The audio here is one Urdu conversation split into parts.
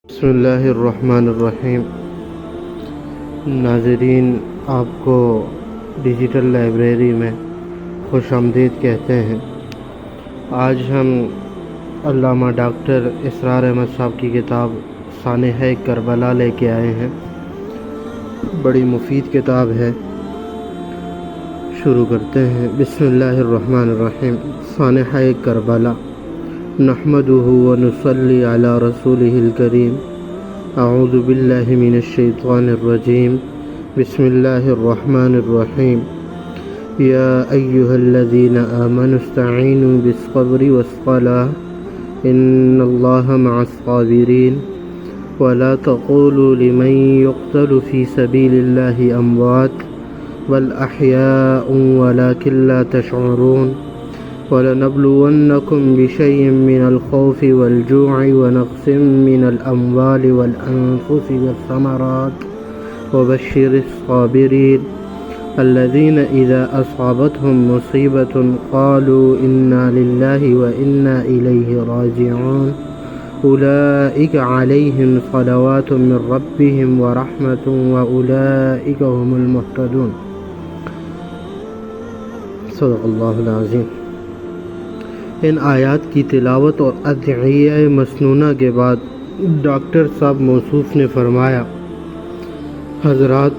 بسم اللہ الرحمن الرحیم۔ ناظرین، آپ کو ڈیجیٹل لائبریری میں خوش آمدید کہتے ہیں۔ آج ہم علامہ ڈاکٹر اسرار احمد صاحب کی کتاب سانحۂ کربلا لے کے آئے ہیں۔ بڑی مفید کتاب ہے، شروع کرتے ہیں۔ بسم اللہ الرحمن الرحیم۔ سانحۂ کربلا، نحمدہ ونصلی علی رسولہ الکریم۔ اعوذ باللہ من الشیطان الرجیم۔ بسم اللہ الرحمن الرحیم۔ یا ایہا الذین آمنوا استعینوا بالصبر والصلاة ان اللہ مع الصابرین ولا تقولوا لمن يقتل في سبیل اللہ اموات بل احیاء ولکن لا تشعرون۔ وَلَنَبْلُوَنَّكُمْ بِشَيْءٍ مِّنَ الْخَوْفِ وَالْجُوعِ وَنَقْصٍ مِّنَ الْأَمْوَالِ وَالْأَنفُسِ وَالثَّمَرَاتِ وَبَشِّرِ الصَّابِرِينَ الَّذِينَ إِذَا أَصَابَتْهُم مُّصِيبَةٌ قَالُوا إِنَّا لِلَّهِ وَإِنَّا إِلَيْهِ رَاجِعُونَ أُولَٰئِكَ عَلَيْهِمْ صَلَوَاتٌ مِّن رَّبِّهِمْ وَرَحْمَةٌ وَأُولَٰئِكَ هُمُ الْمُهْتَدُونَ۔ صدق اللہ العظیم۔ ان آیات کی تلاوت اور ادعیہ مسنونہ کے بعد ڈاکٹر صاحب موصوف نے فرمایا، حضرات،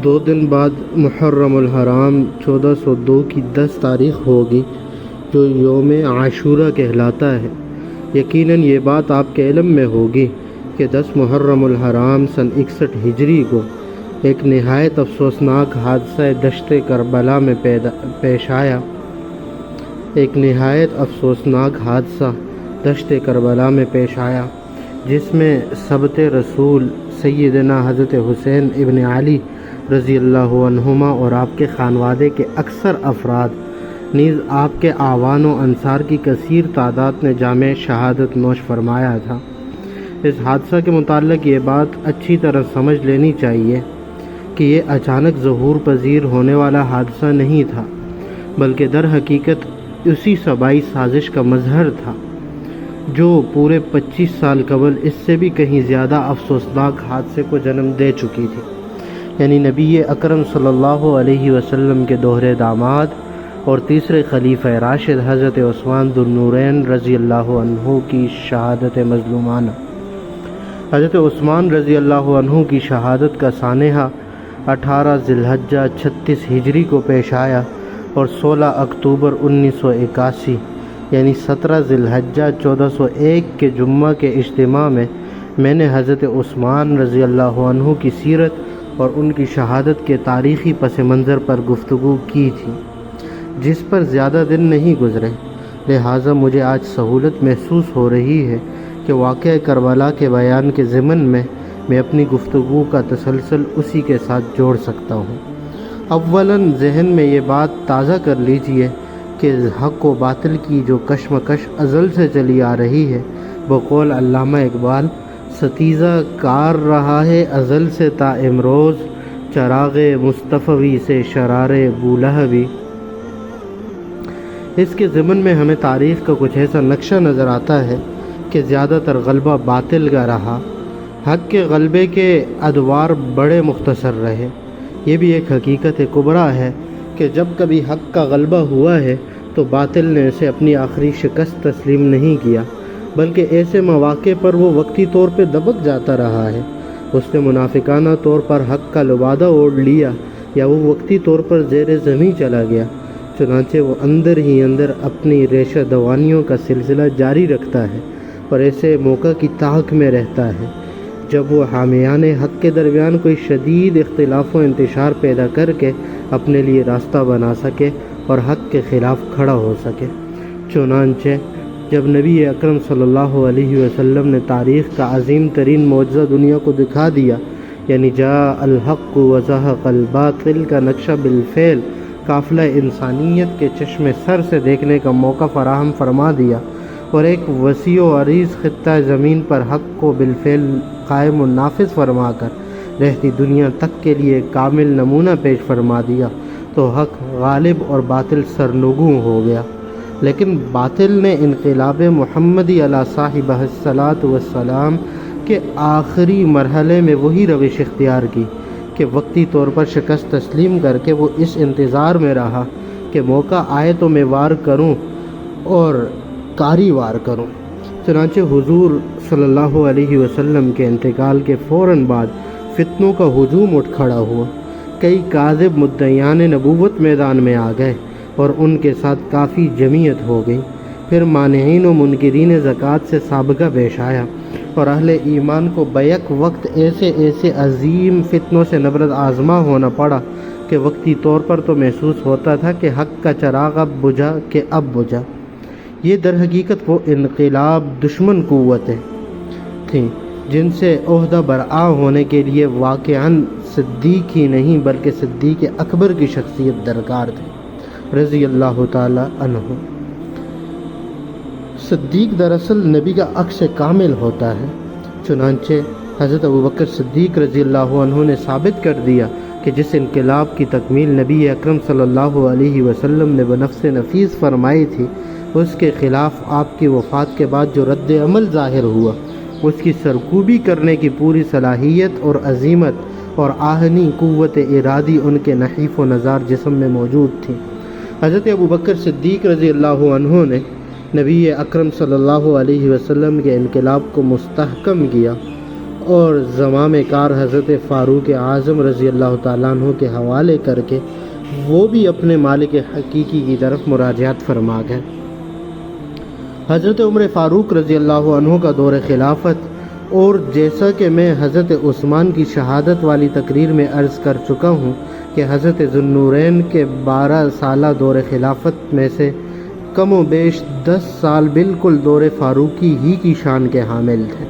2 دن بعد محرم الحرام 1402 کی 10 تاریخ ہوگی، جو یوم عاشورہ کہلاتا ہے۔ یقیناً یہ بات آپ کے علم میں ہوگی کہ 10 محرم الحرام سن 61 ہجری کو ایک نہایت افسوسناک حادثہ دشت کربلا میں پیش آیا۔ ایک نہایت افسوسناک حادثہ دشت کربلا میں پیش آیا، جس میں سبط رسول سیدنا حضرت حسین ابن علی رضی اللہ عنہما اور آپ کے خانوادے کے اکثر افراد نیز آپ کے اعوان و انصار کی کثیر تعداد نے جامِ شہادت نوش فرمایا تھا۔ اس حادثہ کے متعلق یہ بات اچھی طرح سمجھ لینی چاہیے کہ یہ اچانک ظہور پذیر ہونے والا حادثہ نہیں تھا، بلکہ در حقیقت اسی صبائی سازش کا مظہر تھا، جو پورے 25 سال قبل اس سے بھی کہیں زیادہ افسوسناک حادثے کو جنم دے چکی تھی، یعنی نبی اکرم صلی اللہ علیہ وسلم کے دوہرے داماد اور تیسرے خلیفہ راشد حضرت عثمان ذو النورین رضی اللہ عنہ کی شہادت مظلومانہ۔ حضرت عثمان رضی اللہ عنہ کی شہادت کا سانحہ 18 ذی الحجہ 36 ہجری کو پیش آیا اور 16 اکتوبر 1981 یعنی 17 ذی الحجہ 1401 کے جمعہ کے اجتماع میں میں نے حضرت عثمان رضی اللہ عنہ کی سیرت اور ان کی شہادت کے تاریخی پس منظر پر گفتگو کی تھی، جس پر زیادہ دن نہیں گزرے، لہٰذا مجھے آج سہولت محسوس ہو رہی ہے کہ واقعہ کربلا کے بیان کے ضمن میں اپنی گفتگو کا تسلسل اسی کے ساتھ جوڑ سکتا ہوں۔ اولاً ذہن میں یہ بات تازہ کر لیجئے کہ حق و باطل کی جو کشمکش ازل سے چلی آ رہی ہے، بقول علامہ اقبال، ستیزہ کار رہا ہے ازل سے تا امروز، چراغ مصطفی سے شرار بولہبی۔ اس کے ضمن میں ہمیں تاریخ کا کچھ ایسا نقشہ نظر آتا ہے کہ زیادہ تر غلبہ باطل کا رہا، حق کے غلبے کے ادوار بڑے مختصر رہے۔ یہ بھی ایک حقیقت کبریٰ ہے کہ جب کبھی حق کا غلبہ ہوا ہے تو باطل نے اسے اپنی آخری شکست تسلیم نہیں کیا، بلکہ ایسے مواقع پر وہ وقتی طور پہ دبک جاتا رہا ہے۔ اس نے منافقانہ طور پر حق کا لبادہ اوڑھ لیا یا وہ وقتی طور پر زیر زمین چلا گیا، چنانچہ وہ اندر ہی اندر اپنی ریشہ دوانیوں کا سلسلہ جاری رکھتا ہے اور ایسے موقع کی طاق میں رہتا ہے جب وہ حامیان حق کے درمیان کوئی شدید اختلاف و انتشار پیدا کر کے اپنے لیے راستہ بنا سکے اور حق کے خلاف کھڑا ہو سکے۔ چنانچہ جب نبی اکرم صلی اللہ علیہ وسلم نے تاریخ کا عظیم ترین معجزہ دنیا کو دکھا دیا، یعنی جاء الحق وزہق الباطل کا نقشہ بالفعل قافلہ انسانیت کے چشم سر سے دیکھنے کا موقع فراہم فرما دیا اور ایک وسیع و عریض خطہ زمین پر حق کو بالفعل قائم و نافذ فرما کر رہتی دنیا تک کے لیے کامل نمونہ پیش فرما دیا، تو حق غالب اور باطل سرنگوں ہو گیا۔ لیکن باطل نے انقلاب محمدی علی صاحبہ الصلاۃ والسلام کہ آخری مرحلے میں وہی روش اختیار کی کہ وقتی طور پر شکست تسلیم کر کے وہ اس انتظار میں رہا کہ موقع آئے تو میں وار کروں اور کاری وار کروں۔ چنانچہ حضور صلی اللہ علیہ وسلم کے انتقال کے فوراً بعد فتنوں کا ہجوم اٹھ کھڑا ہوا۔ کئی کاذب مدعیان نبوت میدان میں آ گئے اور ان کے ساتھ کافی جمعیت ہو گئی۔ پھر مانعین و منکرین زکوٰۃ سے سابقہ پیش آیا اور اہل ایمان کو بیک وقت ایسے عظیم فتنوں سے نبرد آزما ہونا پڑا کہ وقتی طور پر تو محسوس ہوتا تھا کہ حق کا چراغ اب بجھا کہ اب بجھا۔ یہ در حقیقت وہ انقلاب دشمن قوتیں تھیں جن سے عہدہ برآ ہونے کے لیے واقعاً صدیق ہی نہیں بلکہ صدیق اکبر کی شخصیت درکار تھی رضی اللہ تعالی عنہ۔ صدیق دراصل نبی کا عکس کامل ہوتا ہے، چنانچہ حضرت ابوبکر صدیق رضی اللہ عنہ نے ثابت کر دیا کہ جس انقلاب کی تکمیل نبی اکرم صلی اللہ علیہ وسلم نے بنفس نفیس فرمائی تھی، اس کے خلاف آپ کی وفات کے بعد جو رد عمل ظاہر ہوا، اس کی سرکوبی کرنے کی پوری صلاحیت اور عزیمت اور آہنی قوت ارادی ان کے نحیف و نزار جسم میں موجود تھی۔ حضرت ابوبکر صدیق رضی اللہ عنہ نے نبی اکرم صلی اللہ علیہ وسلم کے انقلاب کو مستحکم کیا اور زمام کار حضرت فاروق اعظم رضی اللہ تعالیٰ عنہ کے حوالے کر کے وہ بھی اپنے مالک حقیقی کی طرف مراجعت فرما گئے۔ حضرت عمر فاروق رضی اللہ عنہ کا دور خلافت، اور جیسا کہ میں حضرت عثمان کی شہادت والی تقریر میں عرض کر چکا ہوں کہ حضرت ذوالنورین کے 12 سالہ دور خلافت میں سے کم و بیش 10 سال بالکل دور فاروقی ہی کی شان کے حامل تھے۔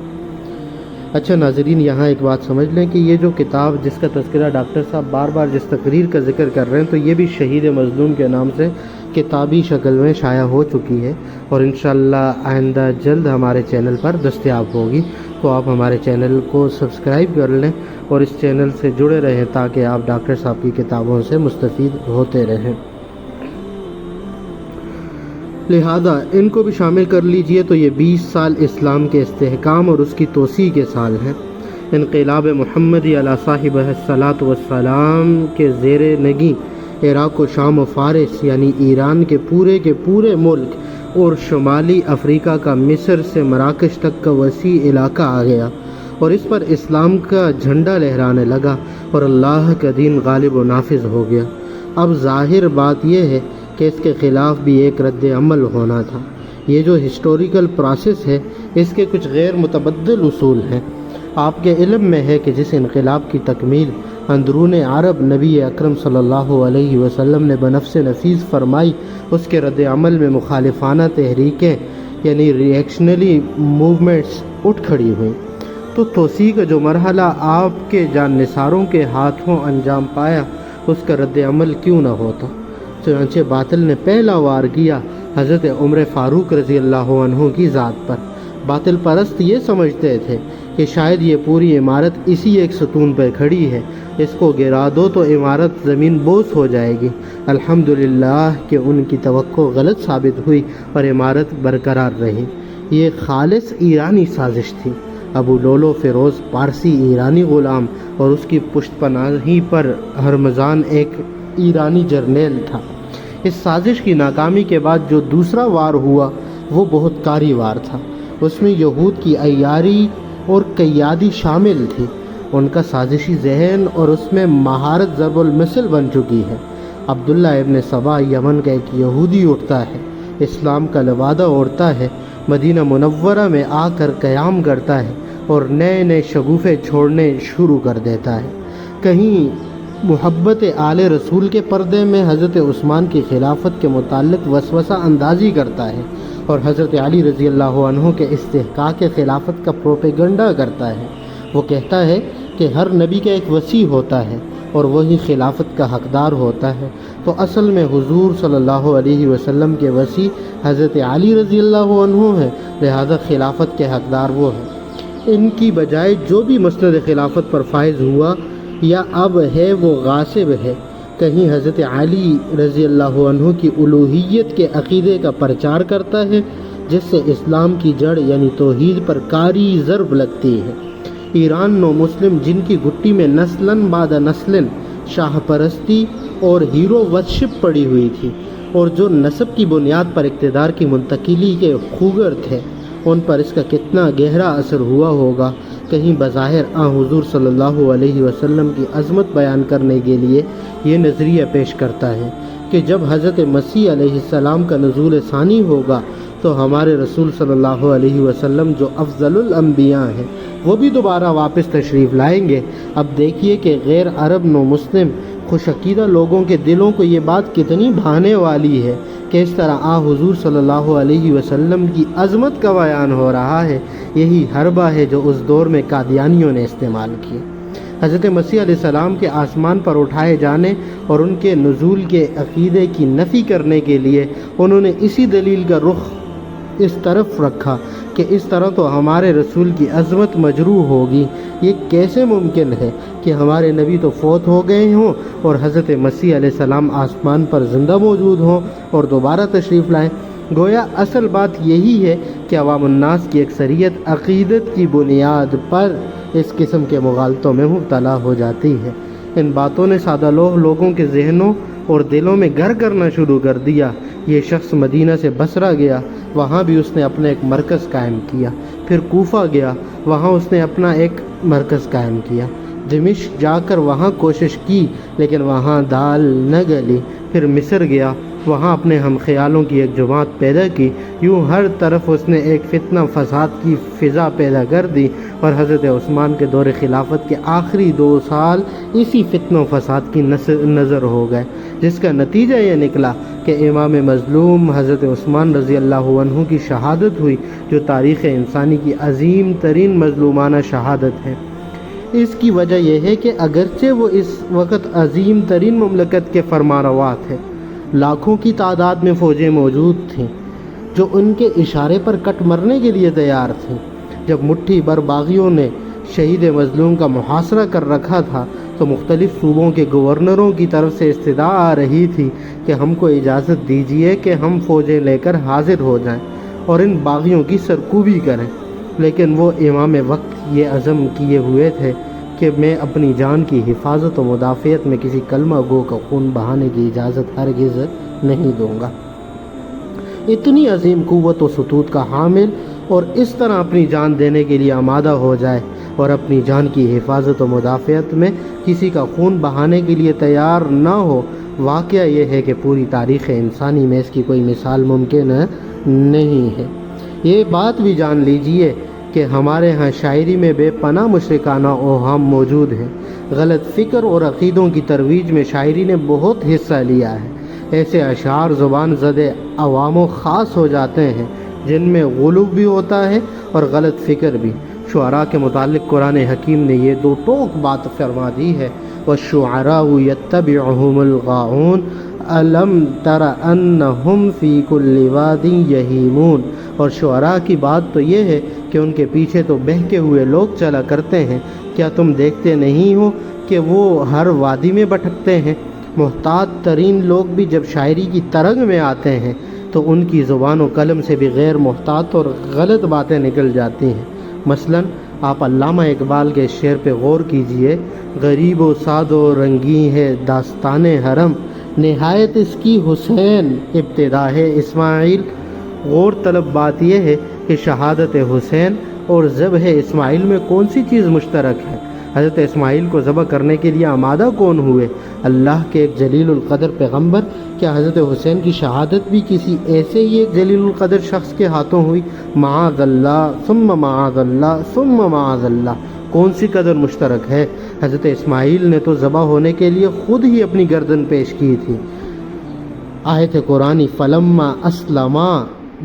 اچھا ناظرین، یہاں ایک بات سمجھ لیں کہ یہ جو کتاب جس کا تذکرہ ڈاکٹر صاحب بار بار جس تقریر کا ذکر کر رہے ہیں، تو یہ بھی شہید مظلوم کے نام سے کتابی شکل میں شائع ہو چکی ہے اور انشاءاللہ آئندہ جلد ہمارے چینل پر دستیاب ہوگی۔ تو آپ ہمارے چینل کو سبسکرائب کر لیں اور اس چینل سے جڑے رہیں تاکہ آپ ڈاکٹر صاحب کی کتابوں سے مستفید ہوتے رہیں۔ لہذا ان کو بھی شامل کر لیجئے تو یہ 20 سال اسلام کے استحکام اور اس کی توسیع کے سال ہیں۔ انقلاب محمدی علی صاحب الصلاۃ والسلام کے زیر نگی عراق و شام و فارس یعنی ایران کے پورے ملک اور شمالی افریقہ کا مصر سے مراکش تک کا وسیع علاقہ آ گیا اور اس پر اسلام کا جھنڈا لہرانے لگا اور اللہ کا دین غالب و نافذ ہو گیا۔ اب ظاہر بات یہ ہے کہ اس کے خلاف بھی ایک رد عمل ہونا تھا۔ یہ جو ہسٹوریکل پروسیس ہے، اس کے کچھ غیر متبدل اصول ہیں۔ آپ کے علم میں ہے کہ جس انقلاب کی تکمیل اندرون عرب نبی اکرم صلی اللہ علیہ وسلم نے بنفس نفیس فرمائی، اس کے رد عمل میں مخالفانہ تحریکیں یعنی ریئیکشنری موومنٹس اٹھ کھڑی ہوئیں، تو توسیع کا جو مرحلہ آپ کے جان نثاروں کے ہاتھوں انجام پایا، اس کا رد عمل کیوں نہ ہوتا؟ چنانچہ باطل نے پہلا وار کیا حضرت عمر فاروق رضی اللہ عنہ کی ذات پر۔ باطل پرست یہ سمجھتے تھے کہ شاید یہ پوری عمارت اسی ایک ستون پر کھڑی ہے، اس کو گرا دو تو عمارت زمین بوس ہو جائے گی۔ الحمدللہ کہ ان کی توقع غلط ثابت ہوئی اور عمارت برقرار رہی۔ یہ خالص ایرانی سازش تھی۔ ابو لولو فیروز پارسی ایرانی غلام اور اس کی پشت پناہی پر ہرمزان ایک ایرانی جرنیل تھا۔ اس سازش کی ناکامی کے بعد جو دوسرا وار ہوا وہ بہت کاری وار تھا۔ اس میں یہود کی عیاری اور قیادی شامل تھی۔ ان کا سازشی ذہن اور اس میں مہارت ضرب المثل بن چکی ہے۔ عبداللہ ابن سبا یمن کا ایک یہودی اٹھتا ہے، اسلام کا لبادہ اوڑھتا ہے، مدینہ منورہ میں آ کر قیام کرتا ہے اور نئے شگوفے چھوڑنے شروع کر دیتا ہے۔ کہیں محبت آل رسول کے پردے میں حضرت عثمان کی خلافت کے متعلق وسوسہ اندازی کرتا ہے اور حضرت علی رضی اللہ عنہ کے استحقاق خلافت کا پروپیگنڈا کرتا ہے۔ وہ کہتا ہے کہ ہر نبی کا ایک وصی ہوتا ہے اور وہی خلافت کا حقدار ہوتا ہے، تو اصل میں حضور صلی اللہ علیہ وسلم کے وصی حضرت علی رضی اللہ عنہ ہیں، لہذا خلافت کے حقدار وہ ہیں۔ ان کی بجائے جو بھی مسند خلافت پر فائز ہوا یا اب ہے وہ غاصب ہے۔ کہیں حضرت علی رضی اللہ عنہ کی الوہیت کے عقیدے کا پرچار کرتا ہے جس سے اسلام کی جڑ یعنی توحید پر کاری ضرب لگتی ہے۔ ایران نو مسلم جن کی گھٹی میں نسلاً بعد نسلاً شاہ پرستی اور ہیرو ورشپ پڑی ہوئی تھی، اور جو نسب کی بنیاد پر اقتدار کی منتقلی کے خوگر تھے، ان پر اس کا کتنا گہرا اثر ہوا ہوگا۔ کہیں بظاہر حضور صلی اللہ علیہ وسلم کی عظمت بیان کرنے کے لیے یہ نظریہ پیش کرتا ہے کہ جب حضرت مسیح علیہ السلام کا نزول ثانی ہوگا تو ہمارے رسول صلی اللہ علیہ وسلم جو افضل الانبیاء ہیں وہ بھی دوبارہ واپس تشریف لائیں گے۔ اب دیکھیے کہ غیر عرب نو مسلم خوش عقیدہ لوگوں کے دلوں کو یہ بات کتنی بھانے والی ہے کہ اس طرح حضور صلی اللہ علیہ وسلم کی عظمت کا بیان ہو رہا ہے۔ یہی حربہ ہے جو اس دور میں قادیانیوں نے استعمال کی۔ حضرت مسیح علیہ السلام کے آسمان پر اٹھائے جانے اور ان کے نزول کے عقیدے کی نفی کرنے کے لیے انہوں نے اسی دلیل کا رخ اس طرف رکھا کہ اس طرح تو ہمارے رسول کی عظمت مجروح ہوگی۔ یہ کیسے ممکن ہے کہ ہمارے نبی تو فوت ہو گئے ہوں اور حضرت مسیح علیہ السلام آسمان پر زندہ موجود ہوں اور دوبارہ تشریف لائیں؟ گویا اصل بات یہی ہے کہ عوام الناس کی اکثریت عقیدت کی بنیاد پر اس قسم کے مغالطوں میں مبتلا ہو جاتی ہے۔ ان باتوں نے سادہ لوگوں کے ذہنوں اور دلوں میں گھر کرنا شروع کر دیا۔ یہ شخص مدینہ سے بصرہ گیا، وہاں بھی اس نے اپنا ایک مرکز قائم کیا، پھر کوفہ گیا، وہاں اس نے اپنا ایک مرکز قائم کیا، دمشق جا کر وہاں کوشش کی لیکن وہاں دال نہ گلی، پھر مصر گیا، وہاں اپنے ہم خیالوں کی ایک جماعت پیدا کی۔ یوں ہر طرف اس نے ایک فتنہ فساد کی فضا پیدا کر دی، اور حضرت عثمان کے دور خلافت کے آخری 2 سال اسی فتنہ و فساد کی نظر ہو گئے، جس کا نتیجہ یہ نکلا کہ امام مظلوم حضرت عثمان رضی اللہ عنہ کی شہادت ہوئی، جو تاریخ انسانی کی عظیم ترین مظلومانہ شہادت ہے۔ اس کی وجہ یہ ہے کہ اگرچہ وہ اس وقت عظیم ترین مملکت کے فرمانروا تھے، لاکھوں کی تعداد میں فوجیں موجود تھیں جو ان کے اشارے پر کٹ مرنے کے لیے تیار تھیں۔ جب مٹھی بھر باغیوں نے شہید مظلوم کا محاصرہ کر رکھا تھا تو مختلف صوبوں کے گورنروں کی طرف سے استدعا آ رہی تھی کہ ہم کو اجازت دیجیے کہ ہم فوجیں لے کر حاضر ہو جائیں اور ان باغیوں کی سرکوبی کریں، لیکن وہ امام وقت یہ عزم کیے ہوئے تھے کہ میں اپنی جان کی حفاظت و مدافعت میں کسی کلمہ گو کا خون بہانے کی اجازت ہرگز نہیں دوں گا۔ اتنی عظیم قوت و سطوت کا حامل اور اس طرح اپنی جان دینے کے لیے آمادہ ہو جائے اور اپنی جان کی حفاظت و مدافعت میں کسی کا خون بہانے کے لیے تیار نہ ہو، واقعہ یہ ہے کہ پوری تاریخ انسانی میں اس کی کوئی مثال ممکن نہیں ہے۔ یہ بات بھی جان لیجئے کہ ہمارے ہاں شاعری میں بے پناہ مشرکانہ اوہام موجود ہیں۔ غلط فکر اور عقیدوں کی ترویج میں شاعری نے بہت حصہ لیا ہے۔ ایسے اشعار زبان زدہ عوام و خاص ہو جاتے ہیں جن میں غلو بھی ہوتا ہے اور غلط فکر بھی۔ شعراء کے متعلق قرآن حکیم نے یہ 2 ٹوک بات فرما دی ہے، وَالشُّعَرَاءُ يَتَّبِعُهُمُ الْغَاوُونَ أَلَمْ تَرَ أَنَّهُمْ فِي كُلِّ وَادٍ يَهِيمُونَ۔ اور شعراء کی بات تو یہ ہے کہ ان کے پیچھے تو بہکے ہوئے لوگ چلا کرتے ہیں، کیا تم دیکھتے نہیں ہو کہ وہ ہر وادی میں بھٹکتے ہیں؟ محتاط ترین لوگ بھی جب شاعری کی ترنگ میں آتے ہیں تو ان کی زبان و قلم سے بھی غیر محتاط اور غلط باتیں نکل جاتی ہیں۔ مثلا آپ علامہ اقبال کے شعر پہ غور کیجئے، غریب و ساد و رنگی ہے داستان حرم، نہایت اس کی حسین ابتدا ہے اسماعیل۔ غور طلب بات یہ ہے کہ شہادت حسین اور ذبح اسماعیل میں کون سی چیز مشترک ہے؟ حضرت اسماعیل کو ذبح کرنے کے لیے آمادہ کون ہوئے؟ اللہ کے ایک جلیل القدر پیغمبر۔ کیا حضرت حسین کی شہادت بھی کسی ایسے ہی ایک جلیل القدر شخص کے ہاتھوں ہوئی؟ معاذ اللہ ثم معاذ اللہ ثم معاذ اللہ۔ کون سی قدر مشترک ہے؟ حضرت اسماعیل نے تو ذبح ہونے کے لیے خود ہی اپنی گردن پیش کی تھی۔ آیت قرآنی فلما اسلما،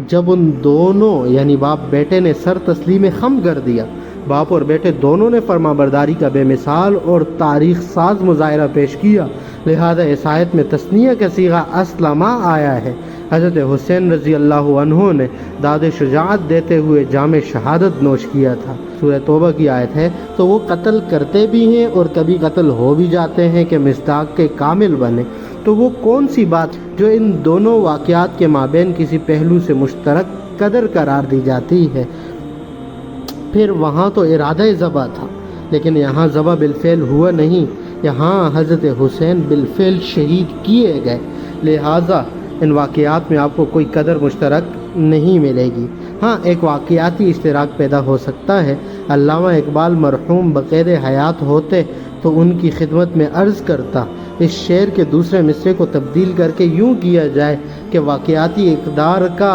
جب ان دونوں یعنی باپ بیٹے نے سر تسلیم خم کر دیا، باپ اور بیٹے دونوں نے فرما برداری کا بے مثال اور تاریخ ساز مظاہرہ پیش کیا، لہذا اس آیت میں تثنیہ کا صیغہ اسلما آیا ہے۔ حضرت حسین رضی اللہ عنہ نے داد شجاعت دیتے ہوئے جام شہادت نوش کیا تھا۔ سورہ توبہ کی آیت ہے، تو وہ قتل کرتے بھی ہیں اور کبھی قتل ہو بھی جاتے ہیں کہ مصداق کے کامل بنے۔ تو وہ کون سی بات جو ان دونوں واقعات کے مابین کسی پہلو سے مشترک قدر قرار دی جاتی ہے۔ پھر وہاں تو ارادہ ذبح تھا، لیکن یہاں ذبح بالفعل ہوا نہیں، یہاں حضرت حسین بالفعل شہید کیے گئے، لہٰذا ان واقعات میں آپ کو کوئی قدر مشترک نہیں ملے گی۔ ہاں ایک واقعاتی اشتراک پیدا ہو سکتا ہے۔ علامہ اقبال مرحوم بقید حیات ہوتے تو ان کی خدمت میں عرض کرتا، اس شعر کے دوسرے مصرے کو تبدیل کر کے یوں کیا جائے کہ واقعاتی اقدار کا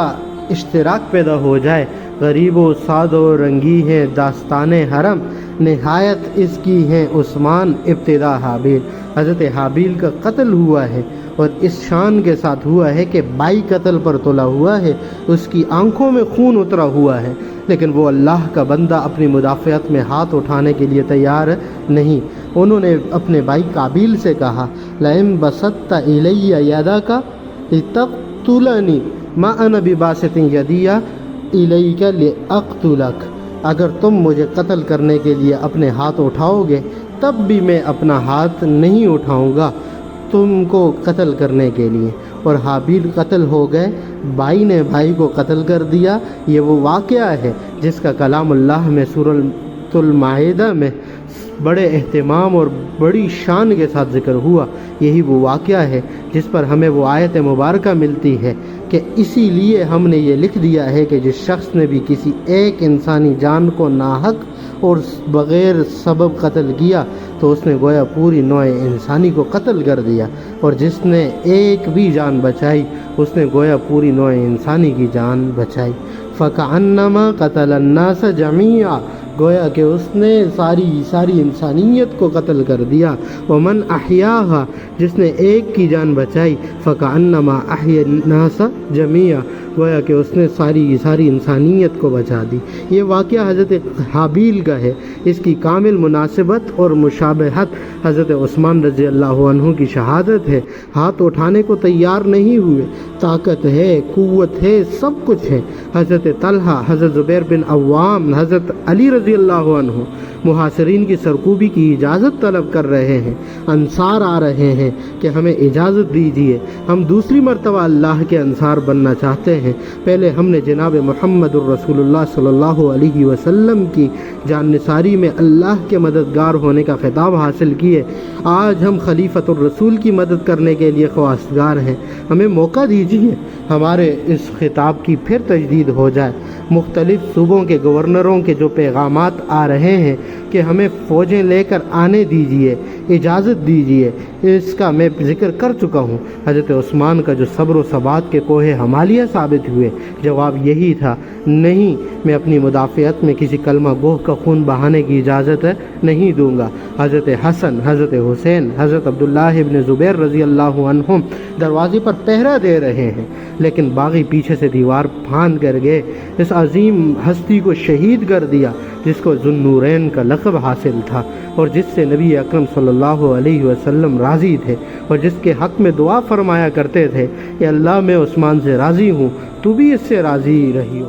اشتراک پیدا ہو جائے۔ غریب و ساد و رنگی ہے داستان حرم، نہایت اس کی ہے عثمان ابتدا حابیل۔ حضرت حابیل کا قتل ہوا ہے اور اس شان کے ساتھ ہوا ہے کہ بائی قتل پر تلا ہوا ہے، اس کی آنکھوں میں خون اترا ہوا ہے، لیکن وہ اللہ کا بندہ اپنی مدافعت میں ہاتھ اٹھانے کے لیے تیار نہیں۔ انہوں نے اپنے بھائی قابیل سے کہا، لئن بسطت الی یدک لتقتلنی ما انا بباسط یدی الیک لاقتلک، اگر تم مجھے قتل کرنے کے لیے اپنے ہاتھ اٹھاؤ گے تب بھی میں اپنا ہاتھ نہیں اٹھاؤں گا تم کو قتل کرنے کے لیے۔ اور حابیل قتل ہو گئے، بھائی نے بھائی کو قتل کر دیا۔ یہ وہ واقعہ ہے جس کا کلام اللہ میں سورۃ المائدہ میں بڑے اہتمام اور بڑی شان کے ساتھ ذکر ہوا۔ یہی وہ واقعہ ہے جس پر ہمیں وہ آیت مبارکہ ملتی ہے کہ اسی لیے ہم نے یہ لکھ دیا ہے کہ جس شخص نے بھی کسی ایک انسانی جان کو ناحق اور بغیر سبب قتل کیا تو اس نے گویا پوری نوع انسانی کو قتل کر دیا، اور جس نے ایک بھی جان بچائی اس نے گویا پوری نوع انسانی کی جان بچائی۔ فَكَأَنَّمَا قَتَلَ النَّاسَ جَمِيعًا، گویا کہ اس نے ساری انسانیت کو قتل کر دیا۔ وَمَنْ أَحْيَاهَا، جس نے ایک کی جان بچائی، فَكَأَنَّمَا أَحْيَا النَّاسَ جَمِيعًا، گویا کہ اس نے ساری انسانیت کو بچا دی۔ یہ واقعہ حضرت حابیل کا ہے۔ اس کی کامل مناسبت اور مشابہت حضرت عثمان رضی اللہ عنہ کی شہادت ہے۔ ہاتھ اٹھانے کو تیار نہیں ہوئے، طاقت ہے، قوت ہے، سب کچھ ہے۔ حضرت طلحہ، حضرت زبیر بن عوام، حضرت علی رضی اللہ عنہ محاصرین کی سرکوبی کی اجازت طلب کر رہے ہیں۔ انصار آ رہے ہیں کہ ہمیں اجازت دیجیے، ہم دوسری مرتبہ اللہ کے انصار بننا چاہتے ہیں۔ پہلے ہم نے جناب محمد الرسول اللہ صلی اللہ علیہ وسلم کی جان نثاری میں اللہ کے مددگار ہونے کا خطاب حاصل کیے، آج ہم خلیفۃ الرسول کی مدد کرنے کے لیے خواستگار ہیں، ہمیں موقع دیجیے ہمارے اس خطاب کی پھر تجدید ہو جائے۔ مختلف صوبوں کے گورنروں کے جو پیغامات آ رہے ہیں کہ ہمیں فوجیں لے کر آنے دیجیے، اجازت دیجیے، اس کا میں ذکر کر چکا ہوں۔ حضرت عثمان کا جو صبر و ثبات کے کوہ ہمالیہ ثابت ہوئے، جواب یہی تھا، نہیں، میں اپنی مدافعت میں کسی کلمہ گوہ کا خون بہانے کی اجازت نہیں دوں گا۔ حضرت حسن، حضرت حسین، حضرت عبداللہ ابن زبیر رضی اللہ عنہم دروازے پر پہرہ دے رہے ہیں، لیکن باغی پیچھے سے دیوار پھاند کر گئے، اس عظیم ہستی کو شہید کر دیا جس کو ذو النورین کا لقب حاصل تھا، اور جس سے نبی اکرم صلی اللہ علیہ وسلم راضی تھے، اور جس کے حق میں دعا فرمایا کرتے تھے کہ اللہ میں عثمان سے راضی ہوں، تو بھی اس سے راضی رہی ہو۔